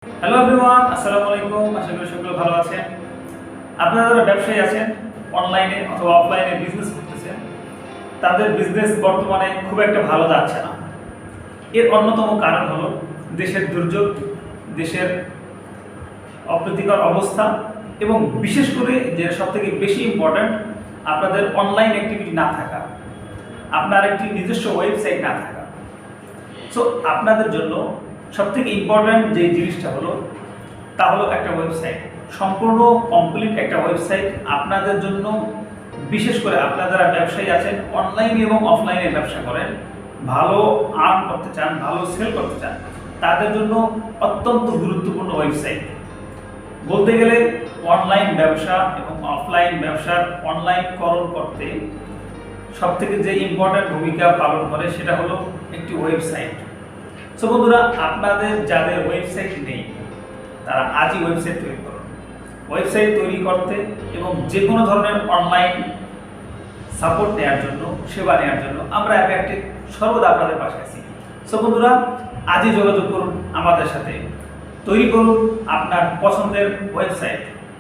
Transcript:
Hello everyone, আসসালামু আলাইকুম। আশা করি সকলে ভালো আছেন। আপনারা যারা ব্যবসায়ী আছেন, অনলাইনে অথবা অফলাইনে বিজনেস করতেছেন, তাদের বিজনেস বর্তমানে খুব একটা ভালো যাচ্ছে না। এর অন্যতম কারণ হলো দেশের দুর্যোগ, দেশের অপ্রীতিকর অবস্থা এবং বিশেষ করে যে সবথেকে বেশি ইম্পর্ট্যান্ট, আপনাদের অনলাইন অ্যাক্টিভিটি না থাকা, আপনার একটি নিজস্ব ওয়েবসাইট না থাকা। সো আপনাদের জন্য সবথেকে ইম্পর্ট্যান্ট যে জিনিসটা হলো তা হলো একটা ওয়েবসাইট, সম্পূর্ণ কমপ্লিট একটা ওয়েবসাইট আপনাদের জন্য। বিশেষ করে আপনারা যারা ব্যবসায়ী আছেন, অনলাইন এবং অফলাইনে ব্যবসা করেন, ভালো আর্ন করতে চান, ভালো সেল করতে চান, তাদের জন্য অত্যন্ত গুরুত্বপূর্ণ ওয়েবসাইট। বলতে গেলে অনলাইন ব্যবসা এবং অফলাইন ব্যবসার অনলাইনকরণ করতে সবথেকে যে ইম্পর্ট্যান্ট ভূমিকা পালন করে সেটা হলো একটি ওয়েবসাইট। সো বন্ধুরা, আপনাদের যাদের ওয়েবসাইট নেই তারা আজই ওয়েবসাইট তৈরি করুন। ওয়েবসাইট তৈরি করতে এবং যে কোনো ধরনের অনলাইন সাপোর্ট নেওয়ার জন্য, সেবা নেওয়ার জন্য আমরা অ্যাপেক্টিভ সর্বদা আপনাদের পাশে আছি। সো বন্ধুরা, আজই যোগাযোগ করুন আমাদের সাথে, তৈরি করুন আপনার পছন্দের ওয়েবসাইট।